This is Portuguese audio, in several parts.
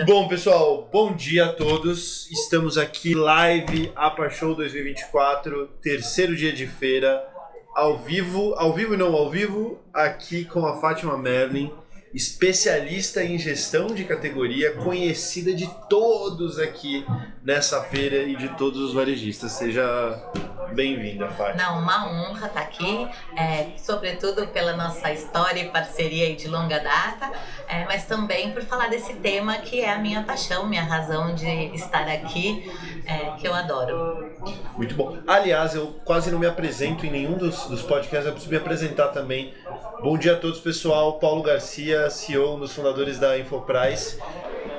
Bom, pessoal, bom dia a todos. Estamos aqui live, APA Show 2024, terceiro dia de feira, ao vivo e não ao vivo, aqui com a Fátima Merlin, especialista em gestão de categoria, conhecida de todos aqui nessa feira e de todos os varejistas. Seja bem-vinda, Fátima. Não, uma honra estar aqui, sobretudo pela nossa história e parceria de longa data, mas também por falar desse tema que é a minha paixão, minha razão de estar aqui, que eu adoro. Muito bom. Aliás, eu quase não me apresento em nenhum dos podcasts, eu preciso me apresentar também. Bom dia a todos, pessoal. Paulo Garcia, CEO, um dos fundadores da Infoprice.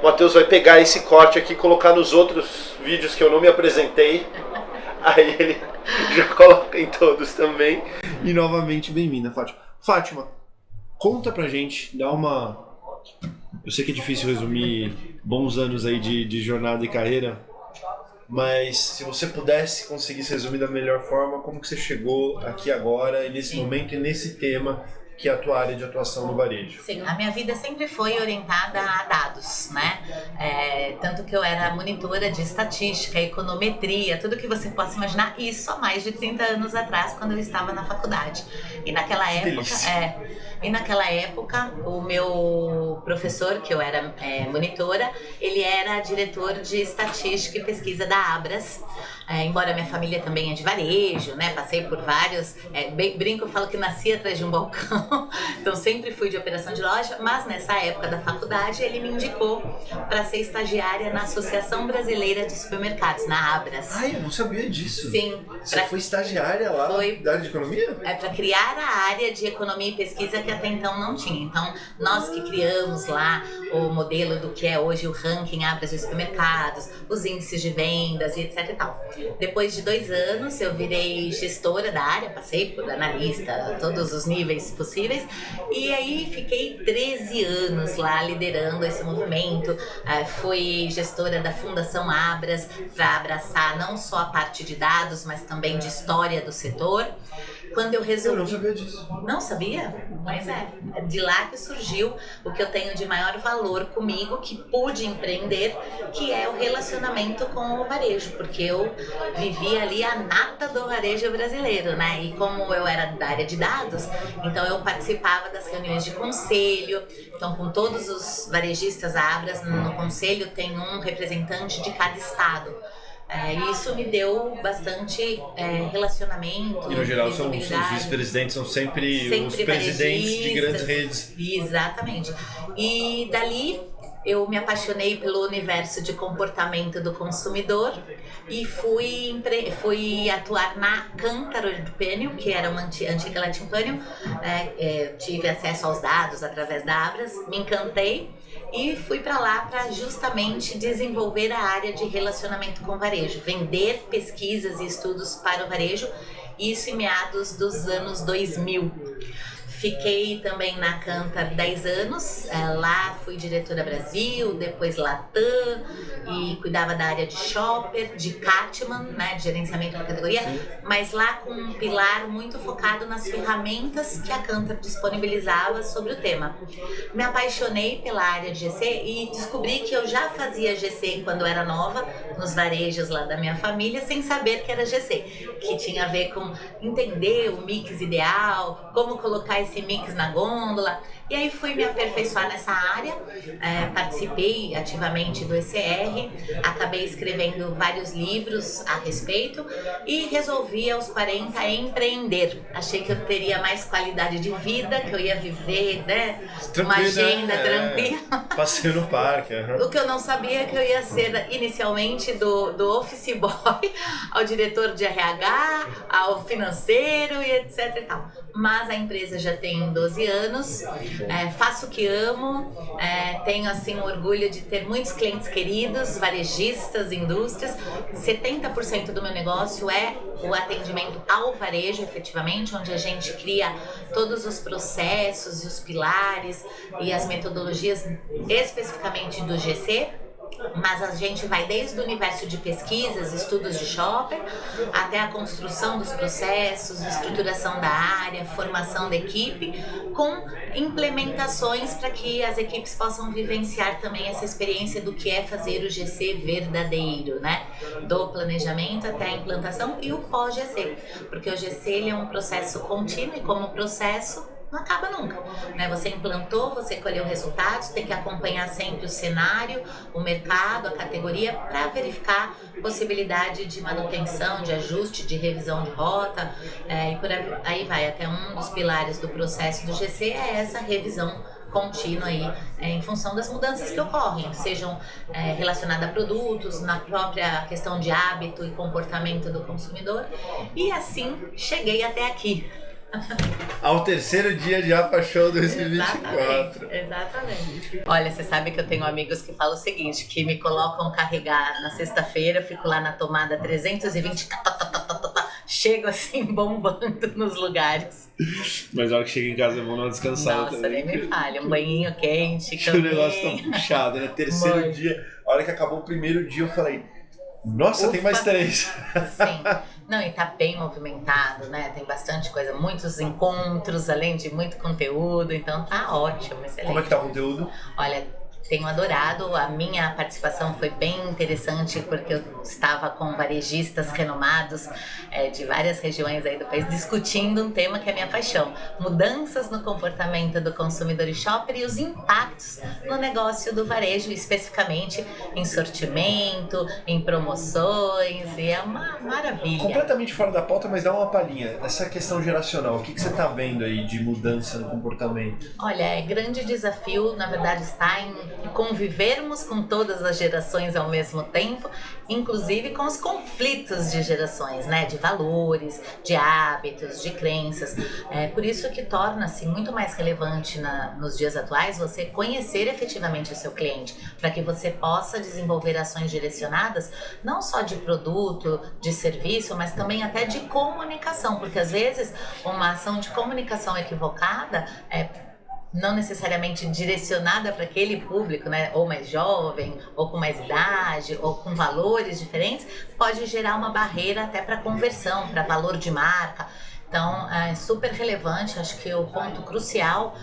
O Matheus vai pegar esse corte aqui e colocar nos outros vídeos que eu não me apresentei. Aí ele já coloca em todos também. E novamente, bem-vinda, Fátima. Fátima, conta pra gente, dá uma... Eu sei que é difícil resumir bons anos aí de jornada e carreira, mas se você pudesse conseguir se resumir da melhor forma, como que você chegou aqui agora, e nesse momento e nesse tema, que é a tua área de atuação no varejo? Sim, a minha vida sempre foi orientada a dados, né? Tanto que eu era monitora de estatística, econometria, tudo que você possa imaginar, isso há mais de 30 anos atrás, quando eu estava na faculdade. E naquela época, o meu professor, que eu era monitora, ele era diretor de estatística e pesquisa da Abras. Embora minha família também é de varejo, né? Passei por vários, brinco, eu falo que nasci atrás de um balcão, então sempre fui de operação de loja, mas nessa época da faculdade ele me indicou para ser estagiária na Associação Brasileira de Supermercados, na Abras. Ai, eu não sabia disso. Sim. Você foi estagiária lá da área de economia? Para criar a área de economia e pesquisa que até então não tinha. Então, nós que criamos lá o modelo do que é hoje o ranking Abras de supermercados, os índices de vendas e etc e tal. Depois de 2 anos, eu virei gestora da área, passei por analista, todos os níveis possíveis, e aí fiquei 13 anos lá liderando esse movimento. Fui gestora da Fundação Abras, para abraçar não só a parte de dados, mas também de história do setor. Quando eu resolvi... Eu não sabia disso. Não sabia? Pois é. De lá que surgiu o que eu tenho de maior valor comigo, que pude empreender, que é o relacionamento com o varejo, porque eu vivi ali a nata do varejo brasileiro, né? E como eu era da área de dados, então eu participava das reuniões de conselho. Então, com todos os varejistas Abras, no conselho tem um representante de cada estado. Isso me deu bastante relacionamento. E no geral os vice-presidentes são sempre os presidentes de grandes redes. Exatamente. E dali eu me apaixonei pelo universo de comportamento do consumidor e fui atuar na Cântaro Pênio, que era uma antiga Latin Pênio. Tive acesso aos dados através da Abras, me encantei. E fui para lá para justamente desenvolver a área de relacionamento com o varejo, vender pesquisas e estudos para o varejo, isso em meados dos anos 2000. Fiquei também na Cantar 10 anos, lá fui diretora Brasil, depois Latam, e cuidava da área de shopper, de Catman, né, de gerenciamento da categoria, mas lá com um pilar muito focado nas ferramentas que a Cantar disponibilizava sobre o tema. Me apaixonei pela área de GC e descobri que eu já fazia GC quando era nova, nos varejos lá da minha família, sem saber que era GC, que tinha a ver com entender o mix ideal, como colocar esse mix na gôndola. E aí fui me aperfeiçoar nessa área, participei ativamente do ECR, acabei escrevendo vários livros a respeito e resolvi aos 40 empreender. Achei que eu teria mais qualidade de vida, que eu ia viver, né, uma agenda tranquila. Passeio no parque. O que eu não sabia é que eu ia ser inicialmente do office boy ao diretor de RH, ao financeiro e etc e tal. Mas a empresa já tem 12 anos, faço o que amo, tenho assim um orgulho de ter muitos clientes queridos, varejistas, indústrias. 70% do meu negócio é o atendimento ao varejo, efetivamente, onde a gente cria todos os processos e os pilares e as metodologias especificamente do GC. Mas a gente vai desde o universo de pesquisas, estudos de shopper, até a construção dos processos, estruturação da área, formação da equipe, com implementações para que as equipes possam vivenciar também essa experiência do que é fazer o GC verdadeiro, né? Do planejamento até a implantação e o pós-GC, porque o GC ele é um processo contínuo e como processo não acaba nunca, né? Você implantou, você colheu resultados, tem que acompanhar sempre o cenário, o mercado, a categoria, para verificar possibilidade de manutenção, de ajuste, de revisão de rota, e por aí vai. Até um dos pilares do processo do GC é essa revisão contínua aí, em função das mudanças que ocorrem, sejam relacionadas a produtos, na própria questão de hábito e comportamento do consumidor. E assim cheguei até aqui. Ao terceiro dia de APA Show 2024. Exatamente. Olha, você sabe que eu tenho amigos que falam o seguinte, que me colocam carregar na sexta-feira, eu fico lá na tomada 320, chego assim bombando nos lugares. Mas a hora que chega em casa é bom dar uma descansada. Nossa, também. nem me fale, um banhinho quente. Que o negócio tá puxado, né? Terceiro dia, a hora que acabou o primeiro dia eu falei, nossa, tem mais 3. Sim. Não, e tá bem movimentado, né? Tem bastante coisa, muitos encontros, além de muito conteúdo, então tá ótimo, excelente. Como é que tá o conteúdo? Olha, tenho adorado, a minha participação foi bem interessante porque eu estava com varejistas renomados de várias regiões aí do país discutindo um tema que é a minha paixão, mudanças no comportamento do consumidor e shopper e os impactos no negócio do varejo, especificamente em sortimento, em promoções, e é uma maravilha. Completamente fora da pauta, mas dá uma palhinha. Essa questão geracional, o que você tá vendo aí de mudança no comportamento? Olha, grande desafio, na verdade, está em convivermos com todas as gerações ao mesmo tempo, inclusive com os conflitos de gerações, né? De valores, de hábitos, de crenças. Por isso que torna-se muito mais relevante nos dias atuais você conhecer efetivamente o seu cliente, para que você possa desenvolver ações direcionadas, não só de produto, de serviço, mas também até de comunicação, porque às vezes uma ação de comunicação equivocada não necessariamente direcionada para aquele público, né, ou mais jovem, ou com mais idade, ou com valores diferentes, pode gerar uma barreira até para conversão, para valor de marca. Então, é super relevante, acho que o ponto crucial,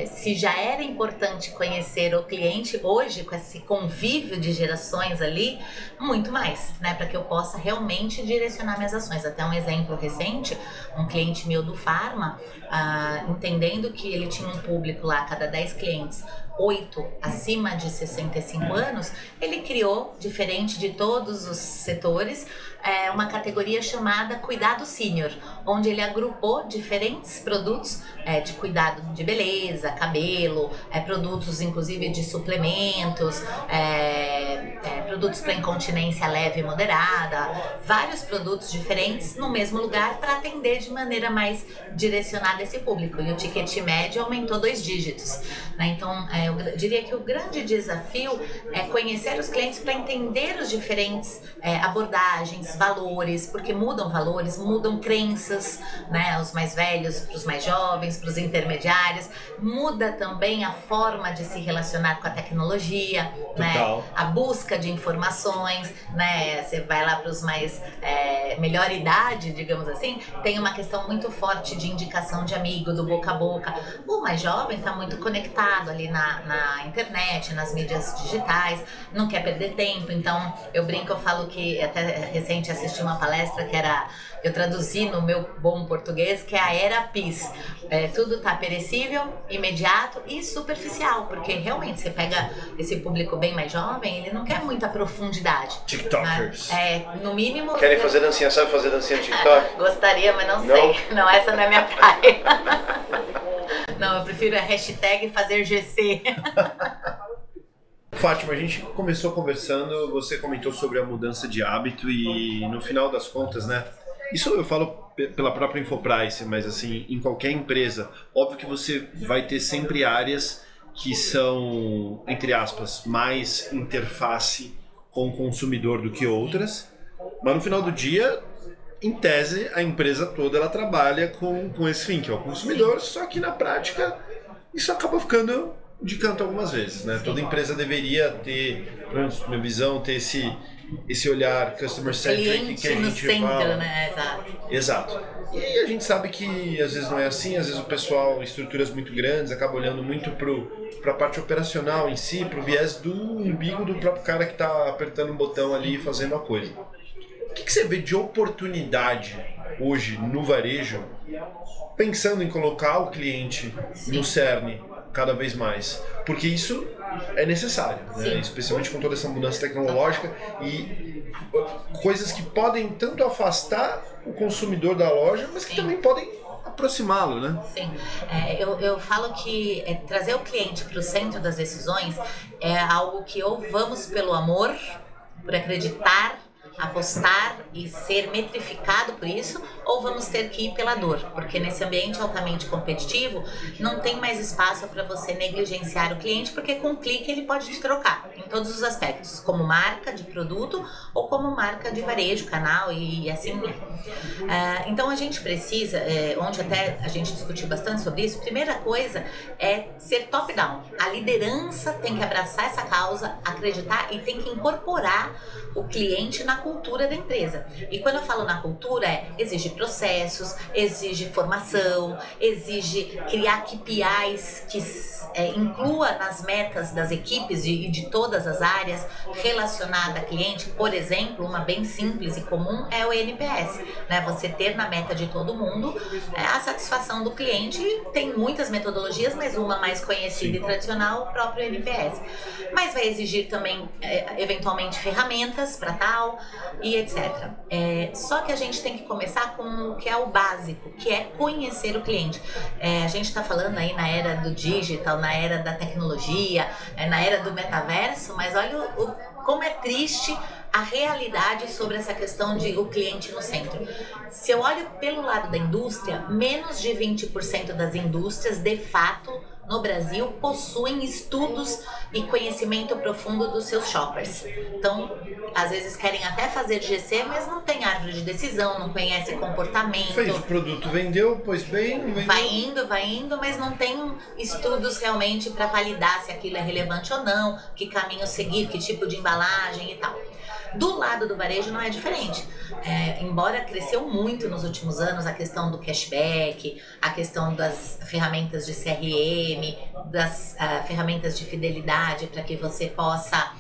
se já era importante conhecer o cliente, hoje, com esse convívio de gerações ali, muito mais, né? Para que eu possa realmente direcionar minhas ações. Até um exemplo recente, um cliente meu do Pharma, entendendo que ele tinha um público lá, cada 10 clientes, 8 acima de 65 anos, ele criou, diferente de todos os setores, uma categoria chamada Cuidado Sênior, onde ele agrupou diferentes produtos de cuidado de beleza, cabelo, produtos inclusive de suplementos, produtos para incontinência leve e moderada, vários produtos diferentes no mesmo lugar para atender de maneira mais direcionada esse público. E o ticket médio aumentou 2 dígitos, né? Então, eu diria que o grande desafio é conhecer os clientes para entender os diferentes abordagens, valores, porque mudam valores, mudam crenças, né? Os mais velhos para os mais jovens, para os intermediários, muda também a forma de se relacionar com a tecnologia, né? A busca de informações, né? Você vai lá para os mais melhor idade, digamos assim, tem uma questão muito forte de indicação de amigo, do boca a boca. O mais jovem está muito conectado ali na internet, nas mídias digitais, não quer perder tempo. Então eu brinco, eu falo que até recente assisti uma palestra que eu traduzi no meu bom português, que é a era PIS. Tudo tá perecível, imediato e superficial, porque realmente você pega esse público bem mais jovem, ele não quer muita profundidade. TikTokers. No mínimo... Querem fazer dancinha, sabe fazer dancinha no TikTok? Gostaria, mas não sei. Não, essa não é minha praia. Não, eu prefiro a hashtag fazer GC. Fátima, a gente começou conversando, você comentou sobre a mudança de hábito e no final das contas, né? Isso eu falo pela própria Infoprice, mas assim, em qualquer empresa, óbvio que você vai ter sempre áreas que são, entre aspas, mais interface com o consumidor do que outras, mas no final do dia, em tese, a empresa toda ela trabalha com esse fim, que é o consumidor, só que na prática isso acaba ficando de canto algumas vezes, né? Toda empresa deveria ter, pelo menos na minha visão, ter esse olhar customer-centric que a no gente centro, fala. né? Exato. E a gente sabe que às vezes não é assim, às vezes o pessoal em estruturas muito grandes acaba olhando muito para a parte operacional em si, para o viés do umbigo do próprio cara que está apertando um botão ali e fazendo a coisa. O que você vê de oportunidade hoje no varejo, pensando em colocar o cliente no cerne cada vez mais? Porque isso é necessário, né? Especialmente com toda essa mudança tecnológica e coisas que podem tanto afastar o consumidor da loja, mas que também podem aproximá-lo, né? Sim, eu falo que trazer o cliente para o centro das decisões é algo que ou vamos pelo amor, por acreditar, apostar e ser metrificado por isso, ou vamos ter que ir pela dor, porque nesse ambiente altamente competitivo não tem mais espaço para você negligenciar o cliente, porque com um clique ele pode te trocar em todos os aspectos, como marca de produto ou como marca de varejo, canal e assim. Então a gente precisa, onde até a gente discutiu bastante sobre isso, primeira coisa é ser top-down. A liderança tem que abraçar essa causa, acreditar e tem que incorporar o cliente na cultura da empresa. E quando eu falo na cultura, exige processos, exige formação, exige criar KPIs que inclua nas metas das equipes e de todas as áreas relacionada a cliente. Por exemplo, uma bem simples e comum é o NPS, né? Você ter na meta de todo mundo a satisfação do cliente. Tem muitas metodologias, mas uma mais conhecida e tradicional, o próprio NPS. Mas vai exigir também, eventualmente, ferramentas para tal e etc. Só que a gente tem que começar com o que é o básico, que é conhecer o cliente. A gente está falando aí na era do digital, na era da tecnologia, na era do metaverso, mas olha como é triste a realidade sobre essa questão de o cliente no centro. Se eu olho pelo lado da indústria, menos de 20% das indústrias, de fato, no Brasil, possuem estudos e conhecimento profundo dos seus shoppers. Então, às vezes querem até fazer GC, mas não tem árvore de decisão, não conhece comportamento. Fez o produto, vendeu, pois bem, não vendeu. Vai indo, mas não tem estudos realmente para validar se aquilo é relevante ou não, que caminho seguir, que tipo de embalagem e tal. Do lado do varejo não é diferente. Embora cresceu muito nos últimos anos a questão do cashback, a questão das ferramentas de CRM, das ferramentas de fidelidade para que você possa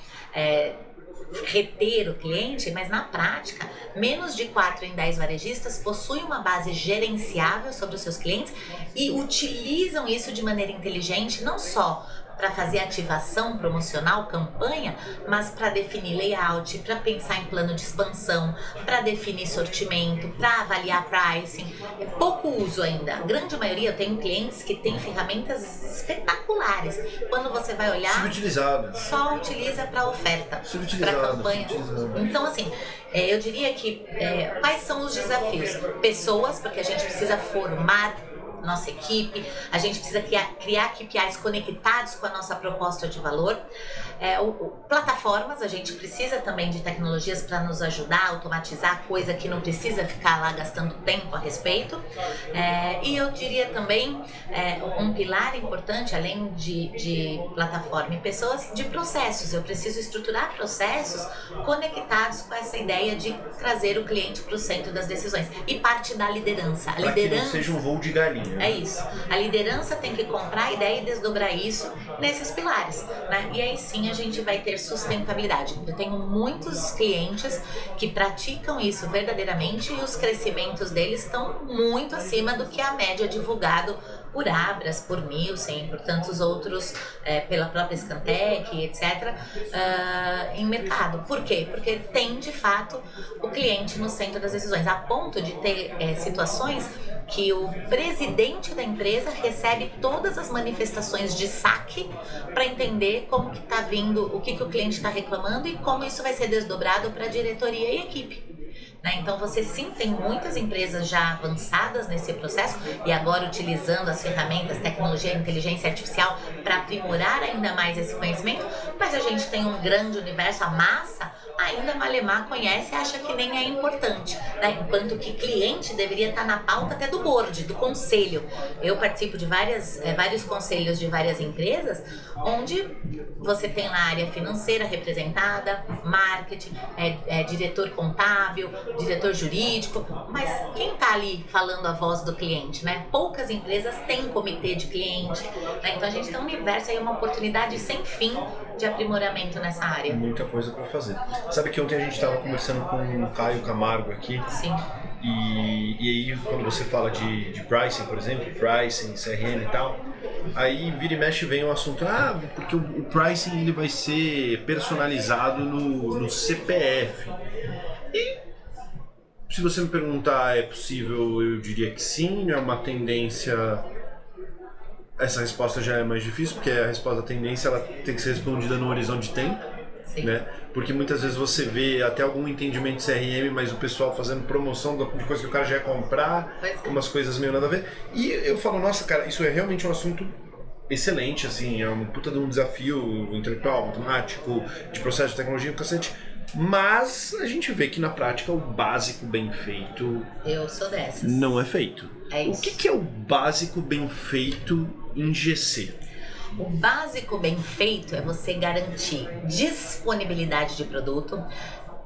reter o cliente, mas na prática, menos de 4 em 10 varejistas possuem uma base gerenciável sobre os seus clientes e utilizam isso de maneira inteligente, não só para fazer ativação promocional, campanha, mas para definir layout, para pensar em plano de expansão, para definir sortimento, para avaliar pricing. É pouco uso ainda. A grande maioria, eu tenho clientes que têm ferramentas espetaculares. Quando você vai olhar, subutilizada. Só utiliza para oferta, para campanha. Então, assim, eu diria que quais são os desafios? Pessoas, porque a gente precisa formar nossa equipe, a gente precisa criar KPIs conectados com a nossa proposta de valor. Plataformas, a gente precisa também de tecnologias para nos ajudar a automatizar coisa que não precisa ficar lá gastando tempo a respeito. E eu diria também um pilar importante, além de plataforma e pessoas, de processos. Eu preciso estruturar processos conectados com essa ideia de trazer o cliente para o centro das decisões. E parte da liderança. Para que não seja um voo de galinha. É isso. A liderança tem que comprar a ideia e desdobrar isso nesses pilares, né? E aí sim a gente vai ter sustentabilidade. Eu tenho muitos clientes que praticam isso verdadeiramente e os crescimentos deles estão muito acima do que a média divulgado por Abras, por Nielsen, por tantos outros, pela própria Scantec, etc., em mercado. Por quê? Porque tem, de fato, o cliente no centro das decisões, a ponto de ter situações que o presidente da empresa recebe todas as manifestações de saque para entender como que está vindo, o que o cliente está reclamando e como isso vai ser desdobrado para a diretoria e equipe. Então você sim tem muitas empresas já avançadas nesse processo e agora utilizando as ferramentas, tecnologia, inteligência artificial para aprimorar ainda mais esse conhecimento, mas a gente tem um grande universo, a massa ainda Malemar conhece e acha que nem é importante, né? Enquanto que cliente deveria estar na pauta até do board, do conselho. Eu participo de vários conselhos de várias empresas, onde você tem lá a área financeira representada, marketing, diretor contábil, diretor jurídico, mas quem está ali falando a voz do cliente, né? Poucas empresas têm comitê de cliente, né? Então a gente tem um universo aí, uma oportunidade sem fim de aprimoramento nessa área. Muita coisa para fazer. Sabe que ontem a gente estava conversando com o Caio Camargo aqui. Sim. E aí quando você fala de pricing, por exemplo, pricing, CRM e tal, aí vira e mexe vem um assunto, porque o pricing ele vai ser personalizado no CPF. E se você me perguntar, é possível, eu diria que sim, é uma tendência. Essa resposta já é mais difícil, porque a resposta da tendência ela tem que ser respondida no horizonte de tempo, né? Porque muitas vezes você vê até algum entendimento de CRM, mas o pessoal fazendo promoção de coisa que o cara já ia comprar, umas coisas meio nada a ver. E eu falo, nossa, cara, isso é realmente um assunto excelente, assim, é um puta de um desafio intelectual, matemático, de processo de tecnologia, um cacete. Mas a gente vê que na prática o básico bem feito... Eu sou dessas. Não é feito. É isso. O que é o básico bem feito em GC? O básico bem feito é você garantir disponibilidade de produto,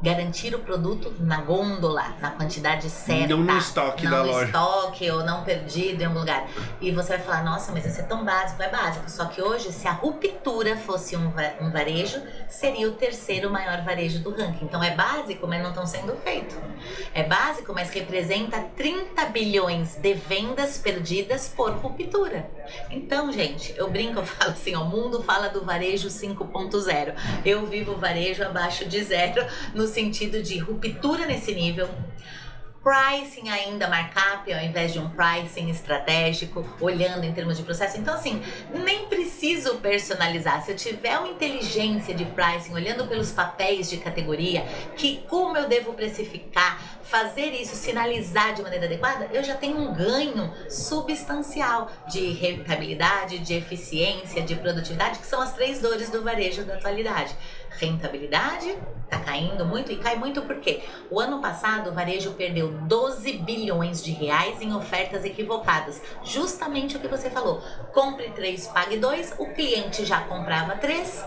garantir o produto na gôndola, na quantidade certa. Não no estoque da loja. Não no estoque ou não perdido em algum lugar. E você vai falar, nossa, mas isso é tão básico. É básico. Só que hoje, se a Ruptura fosse um varejo, seria o terceiro maior varejo do ranking. Então é básico, mas não estão sendo feitos. É básico, mas representa 30 bilhões de vendas perdidas por Ruptura. Então, gente, eu brinco, eu falo assim, o mundo fala do varejo 5.0. Eu vivo o varejo abaixo de zero, no sentido de ruptura nesse nível, pricing ainda markup ao invés de um pricing estratégico, olhando em termos de processo. Então, assim, nem preciso personalizar. Se eu tiver uma inteligência de pricing, olhando pelos papéis de categoria, que como eu devo precificar, fazer isso, sinalizar de maneira adequada, eu já tenho um ganho substancial de rentabilidade, de eficiência, de produtividade, que são as 3 dores do varejo da atualidade. Rentabilidade está caindo muito, e cai muito porque o ano passado o varejo perdeu 12 bilhões de reais em ofertas equivocadas. Justamente o que você falou. Compre 3, pague 2, o cliente já comprava 3,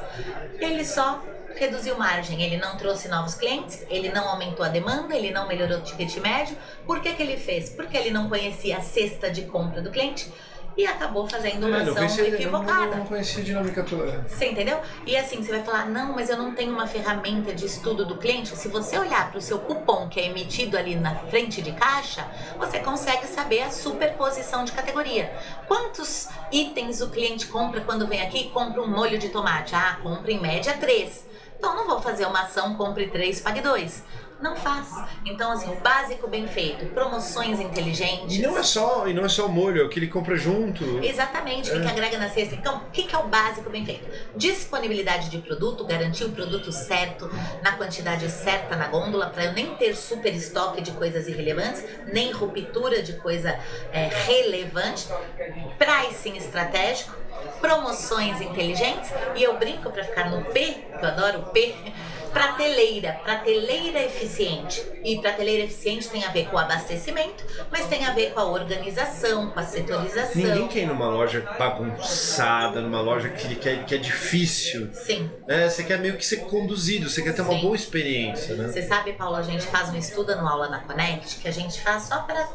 ele só reduziu margem, ele não trouxe novos clientes, ele não aumentou a demanda, ele não melhorou o ticket médio. Por que ele fez? Porque ele não conhecia a cesta de compra do cliente e acabou fazendo uma ação equivocada. Não conhecia a dinâmica toda. Você entendeu? E assim, você vai falar, não, mas eu não tenho uma ferramenta de estudo do cliente. Se você olhar para o seu cupom que é emitido ali na frente de caixa, você consegue saber a superposição de categoria. Quantos itens o cliente compra quando vem aqui? Compra um molho de tomate. Compra em média 3. Então não vou fazer uma ação, compre 3, pague 2. Não faz. Então, assim, o básico bem feito, promoções inteligentes. E não é só o molho, é o que ele compra junto. Exatamente, o que agrega na cesta. Então, o que é o básico bem feito? Disponibilidade de produto, garantir o produto certo, na quantidade certa na gôndola, para eu nem ter super estoque de coisas irrelevantes, nem ruptura de coisa relevante. Pricing estratégico, promoções inteligentes, e eu brinco para ficar no P, que eu adoro o P, prateleira eficiente. E prateleira eficiente tem a ver com o abastecimento, mas tem a ver com a organização, com a setorização. Ninguém quer ir numa loja bagunçada, numa loja que é difícil. Sim. Você quer meio que ser conduzido, você quer ter uma boa experiência, né? Você sabe, Paulo, a gente faz um estudo anual lá na Connect, que a gente faz só para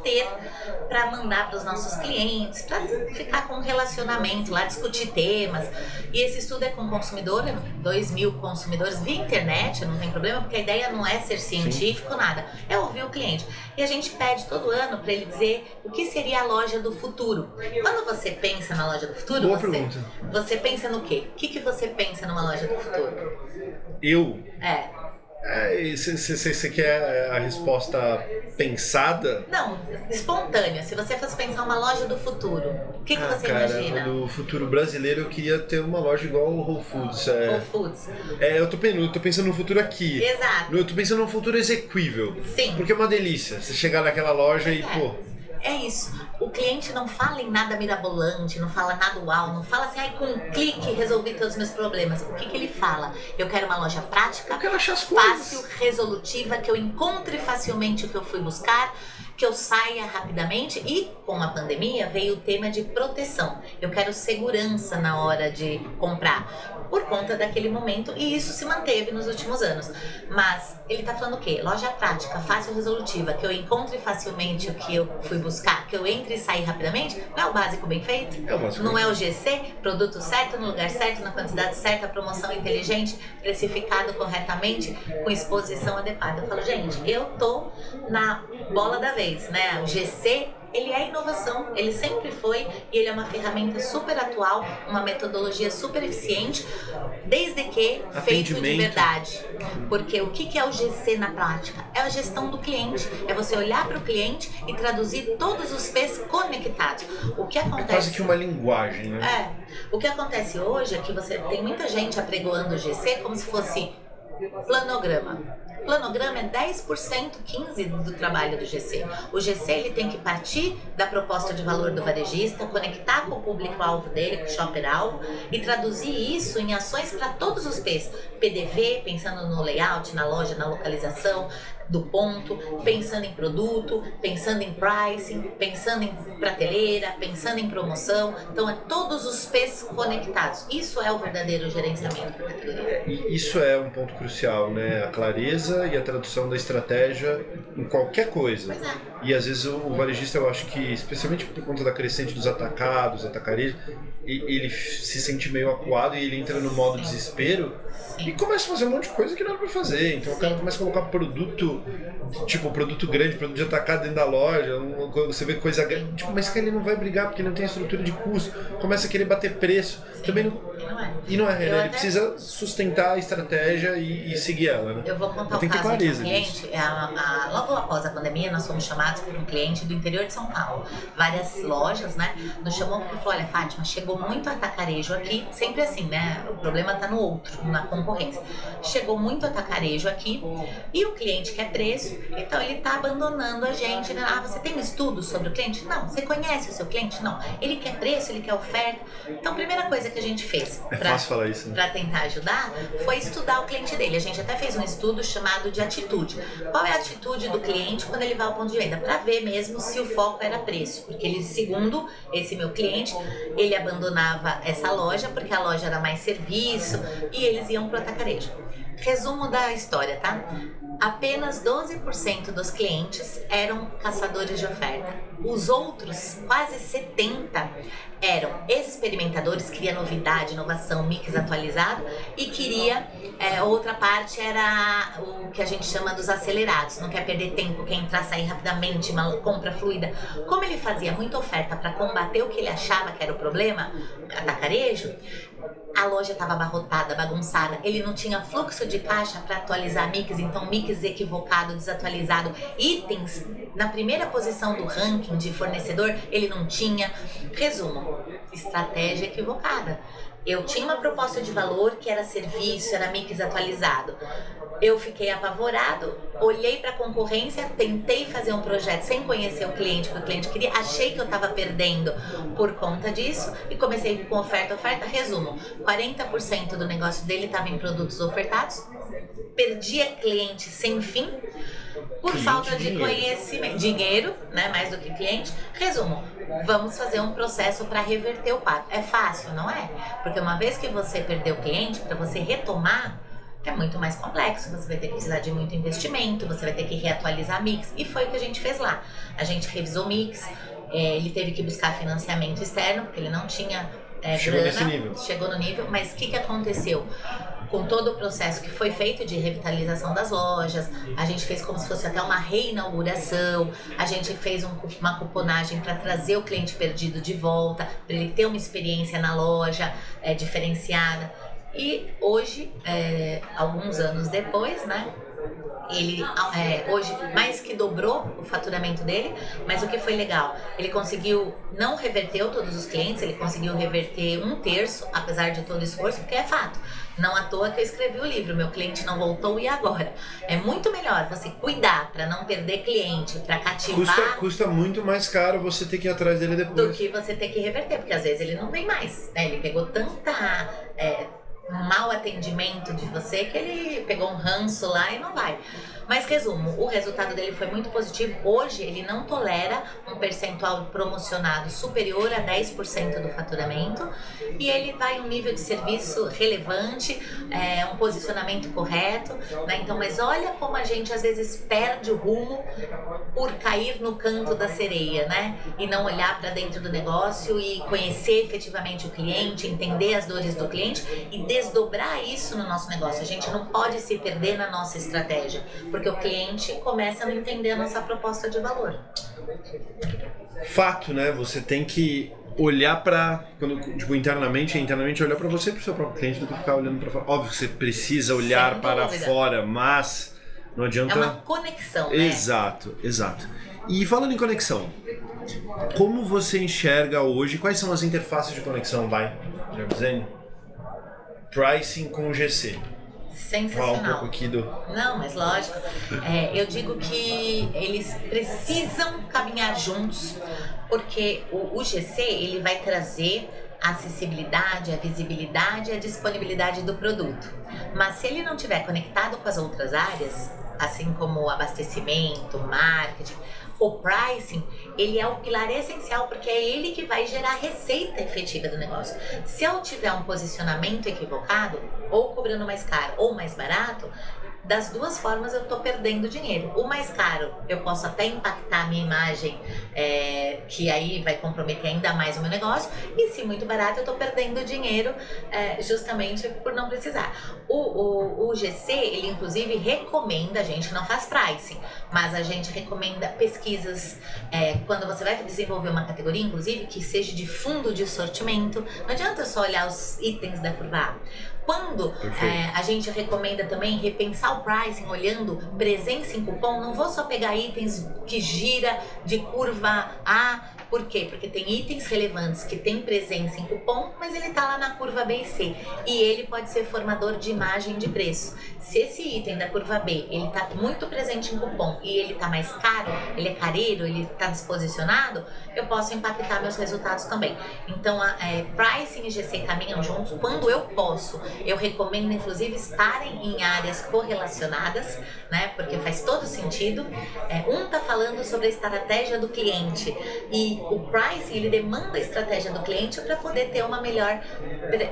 mandar para os nossos clientes, para ficar com um relacionamento lá, discutir temas. E esse estudo é com consumidor, 2.000 consumidores via internet, não tem problema, porque a ideia não é ser científico, nada, é ouvir o cliente. E a gente pede todo ano para ele dizer o que seria a loja do futuro. Quando você pensa na loja do futuro, você pensa no quê? O que você pensa numa loja do futuro? Eu? Você quer a resposta pensada? Não, espontânea. Se você fosse pensar uma loja do futuro, o que você imagina? No futuro brasileiro eu queria ter uma loja igual o Whole Foods. Whole Foods. Eu tô pensando no futuro aqui. Exato. Eu tô pensando no futuro exequível. Sim. Porque é uma delícia você chegar naquela loja é isso. O cliente não fala em nada mirabolante, não fala nada uau, não fala assim, com um clique resolvi todos os meus problemas. O que ele fala? Eu quero uma loja prática, eu quero achar as coisas. Fácil, resolutiva, que eu encontre facilmente o que eu fui buscar, que eu saia rapidamente. E com a pandemia veio o tema de proteção. Eu quero segurança na hora de comprar, por conta daquele momento, e isso se manteve nos últimos anos. Mas ele tá falando o quê? Loja prática, fácil, resolutiva, que eu encontre facilmente o que eu fui buscar, que eu entre e saia rapidamente. Não é o básico bem feito? É o básico. Não é o GC? Produto certo, no lugar certo, na quantidade certa, promoção inteligente, precificado corretamente, com exposição adequada. Eu falo, gente, eu tô na bola da vez, né? O GC, ele é inovação, ele sempre foi, e ele é uma ferramenta super atual, uma metodologia super eficiente, desde que feito de verdade. Porque o que é o GC na prática? É a gestão do cliente, é você olhar para o cliente e traduzir todos os P's conectados. O que acontece... É quase que uma linguagem, né? O que acontece hoje é que você tem muita gente apregoando o GC como se fosse planograma. Planograma é 10%, 15% do trabalho do GC. O GC ele tem que partir da proposta de valor do varejista, conectar com o público-alvo dele, com o shopper-alvo, e traduzir isso em ações para todos os P's. PDV, pensando no layout, na loja, na localização do ponto, pensando em produto, pensando em pricing, pensando em prateleira, pensando em promoção. Então, é todos os P's conectados. Isso é o verdadeiro gerenciamento da categoria. E isso é um ponto crucial, né? A clareza e a tradução da estratégia em qualquer coisa. Pois é. E às vezes o varejista, eu acho que, especialmente por conta da crescente dos atacados, atacarejos, ele se sente meio acuado e ele entra no modo desespero e começa a fazer um monte de coisa que não era pra fazer. Então o cara começa a colocar produto, tipo produto grande, produto de atacado dentro da loja, você vê coisa grande, tipo, mas que ele não vai brigar porque não tem estrutura de custo, começa a querer bater preço. Também não... E não é, né? Ele precisa sustentar a estratégia e seguir ela, né? Eu vou contar um caso de um cliente. Logo após a pandemia, nós fomos chamados por um cliente do interior de São Paulo. Várias lojas, né? Nos chamou porque falou, olha, Fátima, chegou muito atacarejo aqui. Sempre assim, né? O problema tá no outro, na concorrência. Chegou muito atacarejo aqui e o cliente quer preço, então ele tá abandonando a gente, né? Ah, você tem um estudo sobre o cliente? Não. Você conhece o seu cliente? Não. Ele quer preço, ele quer oferta. Então, a primeira coisa que a gente fez para tentar ajudar foi estudar o cliente dele. A gente até fez um estudo chamado de atitude. Qual é a atitude do cliente quando ele vai ao ponto de venda? Para ver mesmo se o foco era preço. Porque ele, segundo esse meu cliente, ele abandonava essa loja porque a loja era mais serviço e eles iam pro atacarejo. Resumo da história, tá? Apenas 12% dos clientes eram caçadores de oferta. Os outros, quase 70%, eram experimentadores, queria novidade, inovação, mix atualizado, e queria, outra parte era o que a gente chama dos acelerados, não quer perder tempo, quer entrar, sair rapidamente, uma compra fluida. Como ele fazia muita oferta para combater o que ele achava que era o problema, atacarejo, a loja estava abarrotada, bagunçada, ele não tinha fluxo de caixa para atualizar mix, então mix equivocado, desatualizado, itens na primeira posição do ranking de fornecedor, ele não tinha. Resumo, estratégia equivocada. Eu tinha uma proposta de valor que era serviço, era mix atualizado. Eu fiquei apavorado, olhei para a concorrência, tentei fazer um projeto sem conhecer o cliente, que o cliente queria, achei que eu estava perdendo por conta disso e comecei com oferta. Resumo, 40% do negócio dele estava em produtos ofertados, perdia cliente sem fim, por falta de conhecimento, dinheiro, né, mais do que cliente. Resumo, vamos fazer um processo para reverter o quadro. É fácil? Não é? Porque uma vez que você perdeu o cliente, para você retomar, é muito mais complexo, você vai ter que precisar de muito investimento, você vai ter que reatualizar mix, e foi o que a gente fez lá. A gente revisou o mix, ele teve que buscar financiamento externo, porque ele não tinha Chegou grana, nesse nível. Chegou no nível, mas o que aconteceu? Com todo o processo que foi feito de revitalização das lojas, a gente fez como se fosse até uma reinauguração, a gente fez uma cuponagem para trazer o cliente perdido de volta, para ele ter uma experiência na loja diferenciada. E hoje, alguns anos depois, né, Ele hoje mais que dobrou o faturamento dele, mas o que foi legal, ele conseguiu, não reverteu todos os clientes, ele conseguiu reverter 1/3, apesar de todo o esforço, porque é fato. Não à toa que eu escrevi o livro, meu cliente não voltou e agora? É muito melhor você cuidar para não perder cliente, para cativar... Custa muito mais caro você ter que ir atrás dele depois. Do que você ter que reverter, porque às vezes ele não vem mais, né? Ele pegou tanta... mau atendimento de você que ele pegou um ranço lá e não vai. Mas resumo, o resultado dele foi muito positivo. Hoje ele não tolera um percentual promocionado superior a 10% do faturamento e ele vai em um nível de serviço relevante, um posicionamento correto, né? Então, mas olha como a gente às vezes perde o rumo por cair no canto da sereia, né? E não olhar para dentro do negócio e conhecer efetivamente o cliente, entender as dores do cliente e desdobrar isso no nosso negócio. A gente não pode se perder na nossa estratégia, porque o cliente começa a não entender a nossa proposta de valor. Fato, né? Você tem que olhar para, tipo, internamente olhar para você e para o seu próprio cliente do que ficar olhando para fora. Óbvio que você precisa olhar para fora, mas não adianta... É uma conexão, né? Exato. E falando em conexão, como você enxerga hoje, quais são as interfaces de conexão, já dizendo? Pricing com GC. Sensacional. Fala um pouco aqui do... Não, mas lógico. Eu digo que eles precisam caminhar juntos, porque o GC ele vai trazer a acessibilidade, a visibilidade e a disponibilidade do produto. Mas se ele não estiver conectado com as outras áreas, assim como o abastecimento, marketing, o pricing, ele é o pilar essencial, porque é ele que vai gerar receita efetiva do negócio. Se eu tiver um posicionamento equivocado, ou cobrando mais caro ou mais barato, das duas formas eu estou perdendo dinheiro. O mais caro, eu posso até impactar a minha imagem, que aí vai comprometer ainda mais o meu negócio, e se muito barato, eu estou perdendo dinheiro justamente por não precisar. O GC, ele inclusive recomenda, a gente não faz pricing, mas a gente recomenda pesquisas, quando você vai desenvolver uma categoria, inclusive, que seja de fundo de sortimento. Não adianta só olhar os itens da curva A. Quando a gente recomenda também repensar o pricing olhando presença em cupom, não vou só pegar itens que gira de curva A. Por quê? Porque tem itens relevantes que tem presença em cupom, mas ele está lá na curva B e C. E ele pode ser formador de imagem de preço. Se esse item da curva B, ele está muito presente em cupom e ele está mais caro, ele é careiro, ele está desposicionado, eu posso impactar meus resultados também. Então, pricing e GC caminham juntos. Quando eu posso, eu recomendo inclusive estarem em áreas correlacionadas, né? Porque faz todo sentido. Um está falando sobre a estratégia do cliente e o pricing, ele demanda a estratégia do cliente para poder ter uma melhor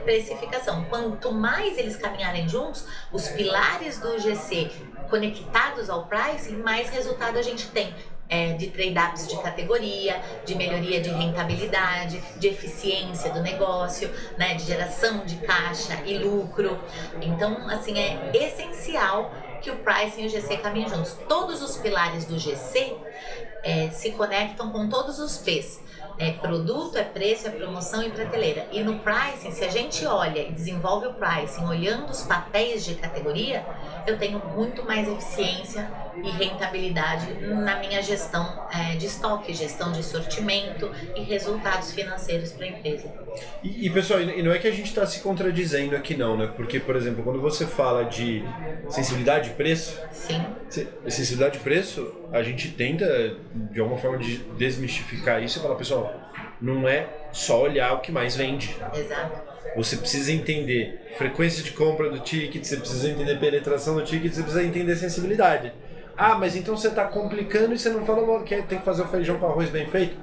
precificação. Quanto mais eles caminharem juntos, os pilares do GC conectados ao pricing, mais resultado a gente tem. De trade-ups de categoria, de melhoria de rentabilidade, de eficiência do negócio, né, de geração de caixa e lucro. Então, assim, é essencial que o pricing e o GC caminhem juntos. Todos os pilares do GC se conectam com todos os P's. Produto, preço, promoção e prateleira. E no pricing, se a gente olha e desenvolve o pricing olhando os papéis de categoria, eu tenho muito mais eficiência e rentabilidade na minha gestão de estoque, gestão de sortimento e resultados financeiros para a empresa. E pessoal, e não é que a gente está se contradizendo aqui não, né? Porque, por exemplo, quando você fala de sensibilidade de preço, sim, sensibilidade de preço, a gente tenta de alguma forma de desmistificar isso e falar, pessoal, não é só olhar o que mais vende. Exato. Você precisa entender frequência de compra do ticket, você precisa entender penetração do ticket, você precisa entender sensibilidade. Ah, mas então você está complicando e você não fala que tem que fazer o feijão com arroz bem feito?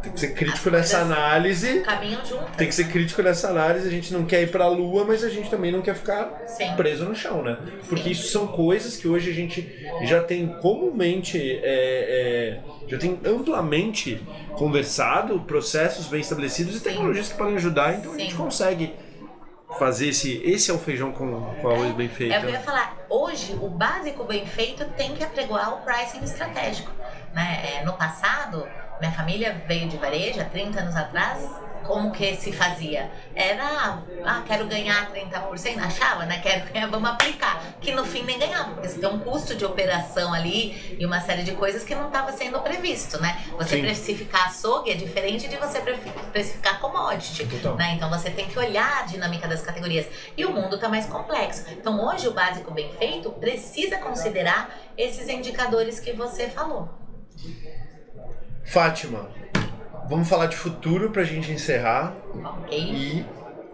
Tem que ser crítico nessa análise. Caminham junto. Tem que ser crítico nessa análise. A gente não quer ir pra lua, mas a gente também não quer ficar preso no chão, né? Porque isso são coisas que hoje a gente já tem comumente, já tem amplamente conversado, processos bem estabelecidos e tecnologias que podem ajudar. Então a gente consegue fazer esse é o feijão com arroz bem feito. É o que eu ia falar. Hoje, o básico bem feito tem que apregoar o pricing estratégico. Né? No passado, Minha família veio de varejo há 30 anos atrás. Como que se fazia? Era, quero ganhar 30%, achava, né? Quero ganhar, vamos aplicar. Que no fim nem ganhava, porque você tem um custo de operação ali e uma série de coisas que não estava sendo previsto, né? Você precificar açougue é diferente de você precificar commodity, né? Então você tem que olhar a dinâmica das categorias. E o mundo está mais complexo. Então hoje o básico bem feito precisa considerar esses indicadores que você falou. Fátima, vamos falar de futuro pra gente encerrar. Ok. E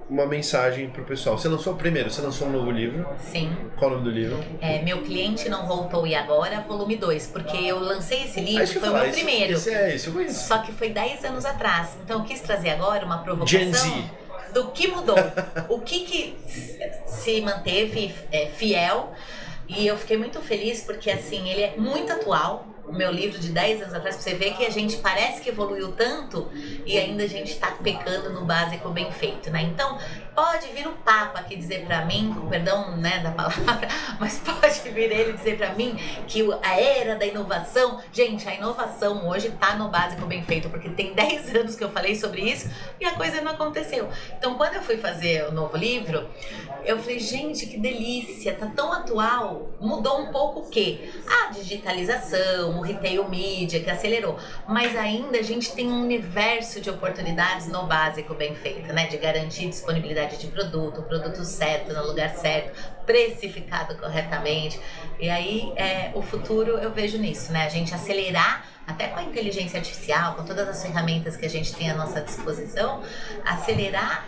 uma mensagem pro pessoal. Você lançou um novo livro? Sim. Qual o nome do livro? Meu Cliente Não Voltou e Agora, volume 2. Porque eu lancei esse livro, foi o meu primeiro. Isso eu conheço. Só que foi 10 anos atrás. Então eu quis trazer agora uma provocação Gen Z. do que mudou. O que se manteve fiel. E eu fiquei muito feliz porque assim, ele é muito atual. O meu livro de 10 anos atrás, pra você ver que a gente parece que evoluiu tanto e ainda a gente tá pecando no básico bem feito, né? Então, pode vir o Papa aqui dizer pra mim, com perdão, né, da palavra, mas pode vir ele dizer pra mim que a era da inovação, gente, a inovação hoje tá no básico bem feito, porque tem 10 anos que eu falei sobre isso e a coisa não aconteceu. Então, quando eu fui fazer o novo livro, eu falei, gente, que delícia, tá tão atual, mudou um pouco o quê? A digitalização, o retail media que acelerou, mas ainda a gente tem um universo de oportunidades no básico bem feito, né? De garantir disponibilidade de produto, o produto certo, no lugar certo, precificado corretamente. E aí, o futuro eu vejo nisso, né? A gente acelerar, até com a inteligência artificial, com todas as ferramentas que a gente tem à nossa disposição, acelerar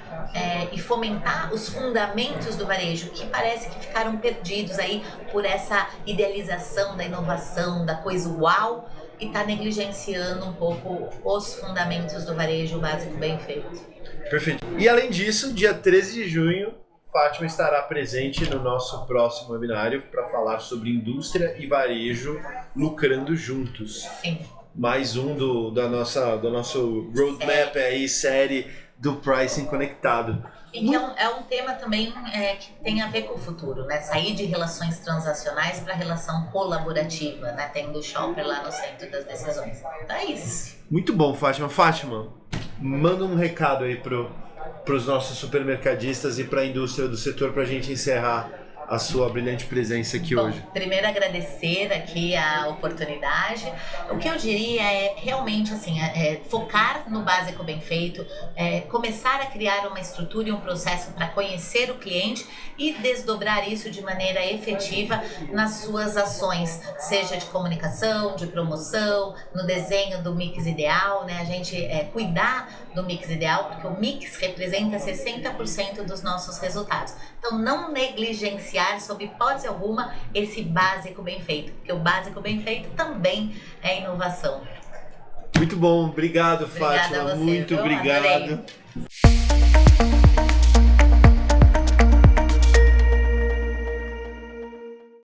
e fomentar os fundamentos do varejo, que parece que ficaram perdidos aí por essa idealização da inovação, da coisa uau, e tá negligenciando um pouco os fundamentos do varejo básico bem feito. Perfeito. E além disso, dia 13 de junho, Fátima estará presente no nosso próximo webinário para falar sobre indústria e varejo lucrando juntos. Sim. Mais um do nosso roadmap aí, série do pricing conectado. E que é um tema também que tem a ver com o futuro, né? Sair de relações transacionais para relação colaborativa, né? Tendo o shopper lá no centro das decisões. Então é isso. Muito bom, Fátima. Fátima, manda um recado aí pros nossos supermercadistas e para a indústria do setor para a gente encerrar a sua brilhante presença aqui hoje. Primeiro agradecer aqui a oportunidade. O que eu diria é realmente assim, focar no básico bem feito, começar a criar uma estrutura e um processo para conhecer o cliente e desdobrar isso de maneira efetiva nas suas ações, seja de comunicação, de promoção, no desenho do mix ideal, né? A gente cuidar do mix ideal, porque o mix representa 60% dos nossos resultados. Então não negligenciar sob hipótese alguma esse básico bem feito, porque o básico bem feito também é inovação. Muito bom, obrigado, Fátima. Obrigada a você, muito obrigado. Adorei.